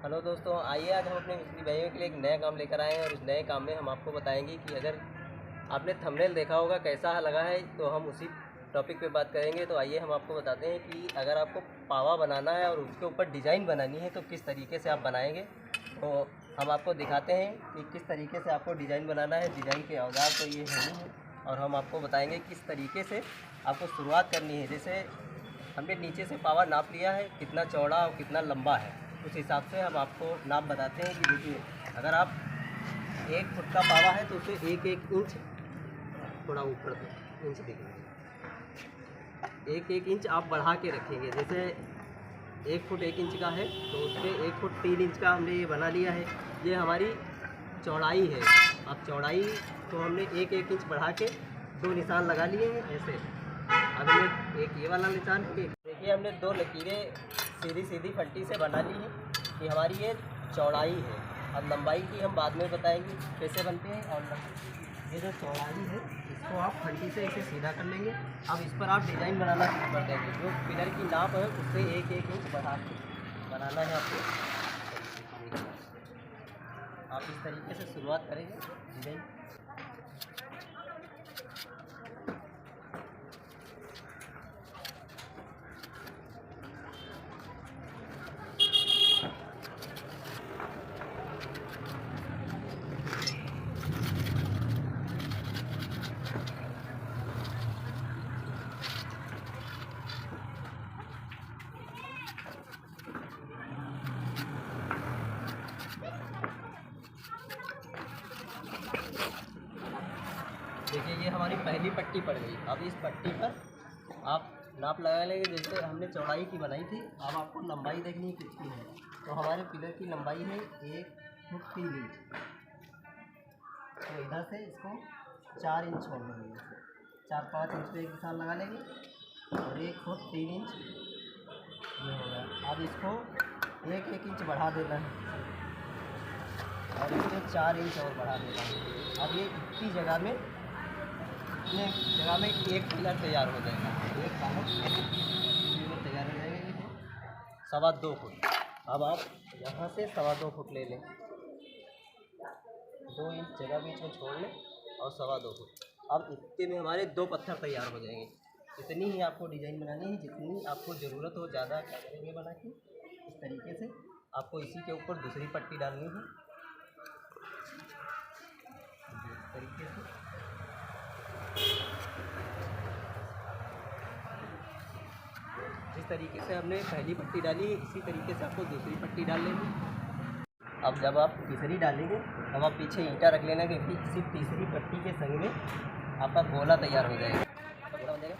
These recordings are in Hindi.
हेलो दोस्तों, आइए आज हम अपने मिस्त्री भाइयों के लिए एक नया काम लेकर आए हैं और इस नए काम में हम आपको बताएंगे कि अगर आपने थंबनेल देखा होगा कैसा लगा है, तो हम उसी टॉपिक पे बात करेंगे। तो आइए हम आपको बताते हैं कि अगर आपको पावा बनाना है और उसके ऊपर डिज़ाइन बनानी है तो किस तरीके से आप बनाएंगे। तो हम आपको दिखाते हैं कि किस तरीके से आपको डिज़ाइन बनाना है। डिज़ाइन के औजार तो ये है ही है और हम आपको बताएँगे किस तरीके से आपको शुरुआत करनी है। जैसे हमने नीचे से पावा नाप लिया है, कितना चौड़ा और कितना लंबा है, उस हिसाब से हम आपको नाप बताते हैं कि देखिए, अगर आप 1 फुट का पावा है तो उसे 1-1 इंच, थोड़ा ऊपर से इंच देखेंगे, 1-1 इंच आप बढ़ा के रखेंगे। जैसे 1 फुट 1 इंच का है तो उसमें 1 फुट 3 इंच का हमने ये बना लिया है। ये हमारी चौड़ाई है। अब चौड़ाई तो हमने 1-1 इंच बढ़ा के 2 निशान लगा लिए हैं ऐसे। अब हमने एक ये वाला निशान है, देखिए हमने 2 लकीरें सीधी सीधी पट्टी से बना ली है कि हमारी ये चौड़ाई है। अब लंबाई की हम बाद में बताएंगे कैसे बनते हैं। और ये जो चौड़ाई है इसको आप फंटी से इसे सीधा कर लेंगे। अब इस पर आप डिज़ाइन बनाना शुरू कर देंगे। जो पिलर की नाप है उससे 1-1 इंच बढ़ा के बनाना है आपको। आप इस तरीके से शुरुआत करेंगे डिज़ाइन। देखिए ये हमारी पहली पट्टी पड़ गई। अब इस पट्टी पर आप नाप लगा लेंगे। जैसे हमने चौड़ाई की बनाई थी, अब आपको लंबाई देखनी कितनी है। तो हमारे पिलर की लंबाई है 1 फुट 3 इंच। तो इधर से इसको 4 इंच छोड़ लेंगे, 4-5 इंच पे एक निशान लगा लेंगे और 1 फुट 3 इंच ये हो गया। अब इसको 1-1 इंच बढ़ा देना है और इसको 4 इंच और बढ़ा देना है। अब ये इतनी जगह में एक पिलर तैयार हो जाएगा। एक पिलर तैयार हो जाएगा। ये 2.25 फुट। अब आप यहाँ से 2.25 फुट ले लें, 2 इंच जगह बीच में छोड़ लें और 2.25 फुट। अब इतने में हमारे 2 पत्थर तैयार हो जाएंगे। इतनी ही आपको डिज़ाइन बनानी है जितनी आपको ज़रूरत हो। ज़्यादा क्या करेंगे बना के इस तरीके से आपको इसी के ऊपर दूसरी पट्टी डालनी है इस तरीके से। जिस तरीके से हमने पहली पट्टी डाली है इसी तरीके से आपको दूसरी पट्टी डाल लेनी। अब जब आप तीसरी डालेंगे तब आप पीछे ईंटा रख लेना, क्योंकि इसी तीसरी पट्टी के संग में आपका गोला तैयार हो जाएगा। आपका गोला बन जाएगा।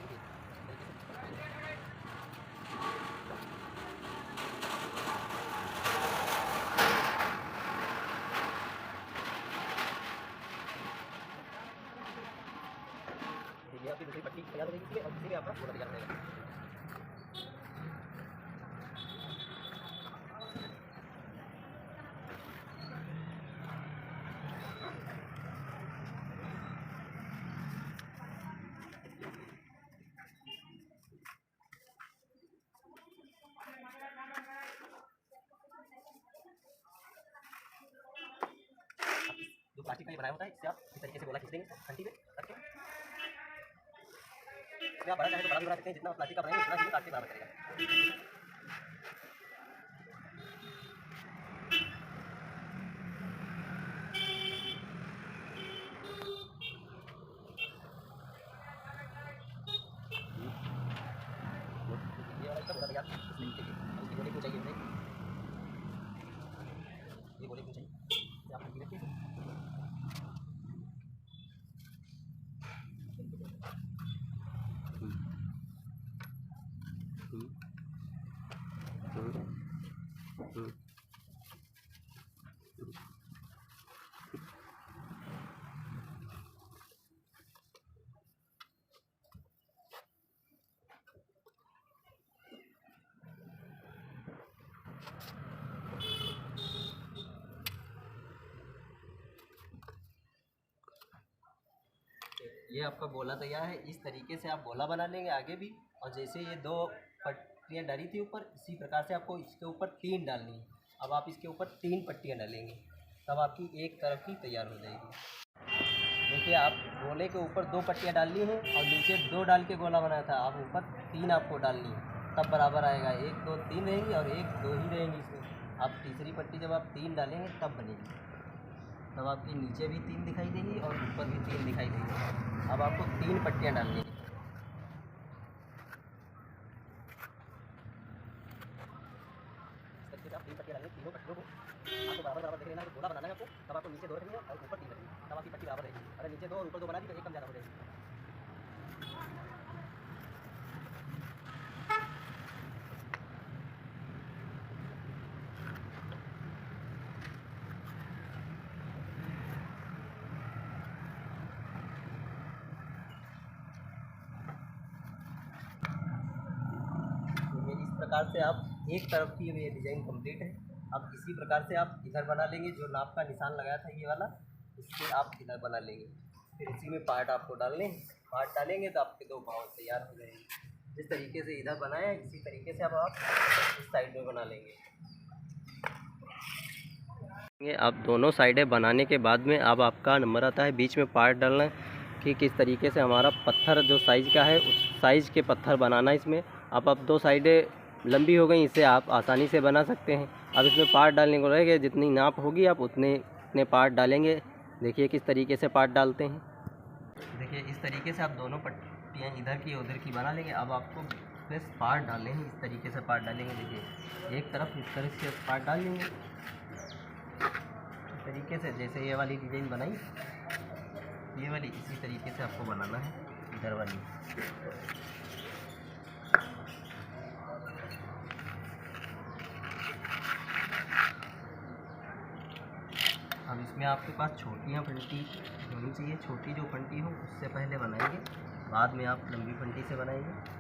देखिए आपकी दूसरी पट्टी तैयार हो जाएगी और इसी में आपका गोला तैयार हो जाएगा। जो प्लास्टिक का ये बनाया होता है इससे आप इस तरीके से गोला खींच देंगे घंटी पे रख के। इसमें आप बड़ा चाहे तो बड़ा भी बना सकते हैं। जितना प्लास्टिक का बनाएंगे उतना ही काट के बराबर करेगा। ये वाला इसका गोला तैयार इसमें नीचे इसकी गोली क्यों चाहिए हमें, ये गोली क्यों चाहिए, ये आप घंटी रखिए। ये आपका गोला तैयार है। इस तरीके से आप गोला बना लेंगे आगे भी। और जैसे ये 2 पट्टियाँ डाली थी ऊपर, इसी प्रकार से आपको इसके ऊपर 3 डालनी है। अब आप इसके ऊपर 3 पट्टियाँ डालेंगे, तब आपकी एक तरफ की तैयार हो जाएगी। देखिए आप गोले के ऊपर 2 पट्टियाँ डाल ली हैं और नीचे 2 डाल के गोला बनाया था, आप ऊपर 3 आपको डालनी है, तब बराबर आएगा। 1 2 3 रहेंगी और 1 2 ही रहेंगी इसमें। आप तीसरी पट्टी जब आप 3 डालेंगे तब बनेगी, तब आपकी नीचे भी 3 दिखाई देंगी और ऊपर भी 3 दिखाई देंगी। अब आपको 3 पट्टियाँ डालनी है। आप 3 पट्टियाँ डालेंगे, तीनों पट्टियों को आपको बराबर बराबर देख लेना है। गोला बनाना है आपको, तब आपको नीचे 2 रखनी है और ऊपर 3 रखनी है, तब आपकी पट्टी बराबर रहेगी। अगर नीचे 2 और ऊपर 2 बना दी तो एक कम ज़्यादा हो जाएगी। इस प्रकार से आप एक तरफ की ये डिज़ाइन कंप्लीट है। अब इसी प्रकार से आप इधर बना लेंगे, जो नाप का निशान लगाया था ये वाला, इससे आप इधर बना लेंगे। फिर इसी में पार्ट आपको डालने, पार्ट डालेंगे तो आपके 2 बाउल तैयार हो जाएंगे। जिस तरीके से इधर बनाया है इसी तरीके से अब आप इस साइड में बना लेंगे। अब दोनों साइडें बनाने के बाद में अब आपका नंबर आता है बीच में पार्ट डालना कि किस तरीके से हमारा पत्थर जो साइज़ का है उस साइज़ के पत्थर बनाना है इसमें। अब 2 साइडें लंबी हो गई, इसे आप आसानी से बना सकते हैं। अब इसमें पार्ट डालने को रहेगा, जितनी नाप होगी आप उतने पार्ट डालेंगे। देखिए किस तरीके से पार्ट डालते हैं। देखिए इस तरीके से आप दोनों पट्टियाँ इधर की उधर की बना लेंगे। अब आपको बस पार्ट डालने हैं, इस तरीके से पार्ट डालेंगे। देखिए एक तरफ इस तरह से पार्ट डाल लेंगे, इस तरीके से जैसे ये वाली डिज़ाइन बनाई, ये वाली इसी तरीके से आपको बनाना है इधर वाली। अब इसमें आपके पास छोटियाँ फंटी होनी चाहिए, छोटी जो फंटी हो उससे पहले बनाएंगे, बाद में आप लंबी फंटी से बनाएंगे।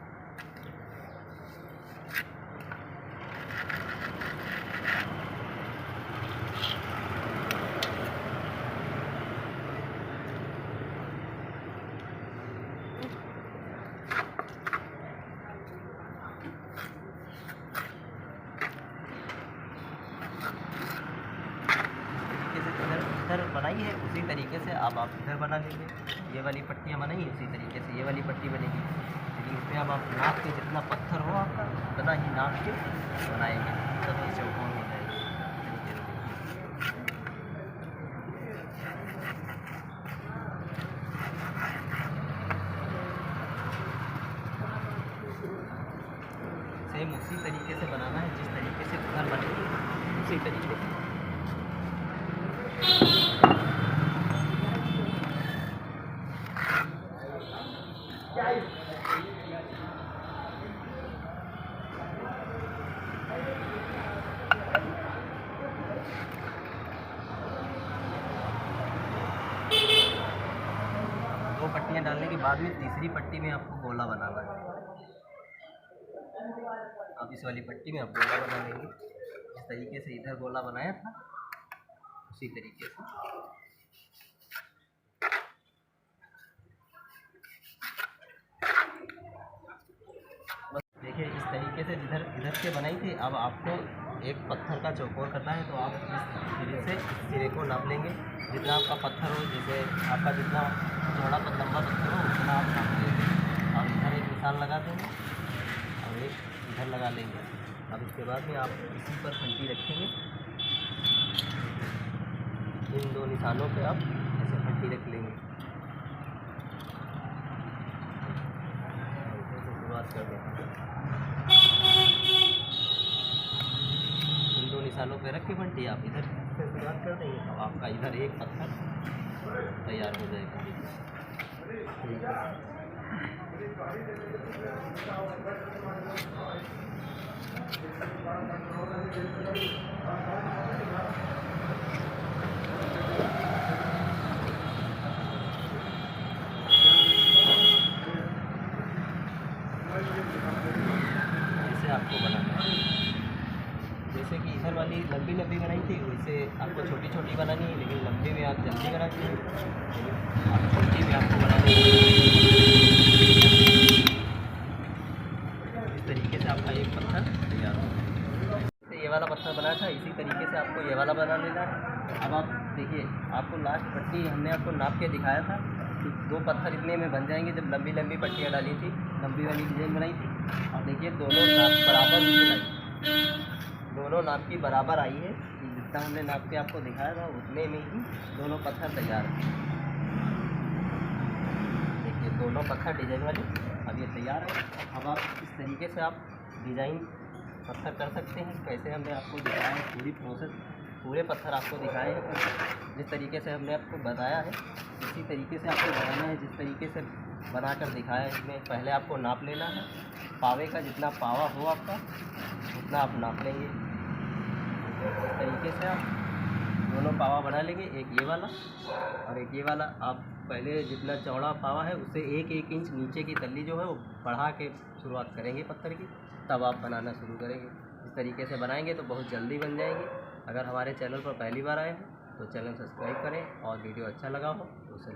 इधर बनाई है उसी तरीके से अब आप इधर बना लेंगे। ये वाली पट्टियाँ बनाई है उसी तरीके से ये वाली पट्टी बनेगी, लेकिन इसमें अब आप नाप के जितना पत्थर हो आपका उतना ही नाप के बनाएंगे, तब ये चौकोर हो जाएगी। सेम उसी तरीके से बनाना है, जिस तरीके से उधर बनेगी उसी तरीके से। दो पट्टियाँ डालने के बाद में तीसरी पट्टी में आपको गोला बनाना है। अब इस वाली पट्टी में आप गोला बना लेंगे, इस तरीके से इधर गोला बनाया था उसी तरीके से। देखिए इस तरीके से इधर से बनाई थी। अब आपको एक पत्थर का चौकोर करना है, तो आप इस सिरे को नाप लेंगे, जितना आपका पत्थर हो, जैसे आपका जितना चौड़ा लंबा पत्थर हो उतना आप नाप लेंगे और इधर एक निशान लगा देंगे और एक इधर लगा लेंगे। अब इसके बाद में आप इसी पर फंटी रखेंगे, इन 2 निशानों पे आप ऐसे फंटी रख लेंगे। शुरुआत कर दें, इन 2 निशानों पे रख के फंटी आप इधर से शुरुआत कर देंगे, तो आपका इधर एक पत्थर तैयार हो जाएगा। ठीक है। इसे आपको बनाना है, जैसे कि इधर वाली लंबी बनाई थी वैसे आपको छोटी छोटी बनानी है, लेकिन लंबी में आप जल्दी बनाते हैं, आप छोटी में आपको बनानी है। इस तरीके से आपका एक पत्थर तैयार हो। ये वाला पत्थर बनाया था इसी तरीके से आपको ये वाला बना लेना है। अब आप देखिए, आपको लास्ट पट्टी हमने आपको नाप के दिखाया था कि 2 पत्थर इतने में बन जाएंगे, जब लंबी लंबी पट्टियाँ डाली थी, लंबी वाली डिजाइन बनाई थी। अब देखिए दोनों नाप बराबर मिलाई, दोनों नाप की बराबर आई है कि जितना हमने नाप के आपको दिखाया था उतने में ही दोनों पत्थर तैयार हैं। देखिए दोनों पत्थर डिजाइन वाले अब ये तैयार है। अब आप इस तरीके से आप डिज़ाइन पत्थर कर सकते हैं। कैसे हमने आपको दिखाया है, पूरी प्रोसेस, पूरे पत्थर आपको दिखाए हैं। जिस तरीके से हमने आपको बताया है इसी तरीके से आपको बनाना है, जिस तरीके से बनाकर दिखाया है। इसमें पहले आपको नाप लेना है, पावे का जितना पावा हो आपका उतना आप नाप लेंगे। इस तरीके से आप दोनों पावा बना लेंगे, एक ये वाला और एक ये वाला। आप पहले जितना चौड़ा पावा है उससे 1-1 इंच नीचे की तल्ली जो है वो बढ़ा के शुरुआत करेंगे पत्थर की, तब आप बनाना शुरू करेंगे। इस तरीके से बनाएंगे तो बहुत जल्दी बन जाएंगे। अगर हमारे चैनल पर पहली बार आए हैं तो चैनल सब्सक्राइब करें और वीडियो अच्छा लगा हो तो उसे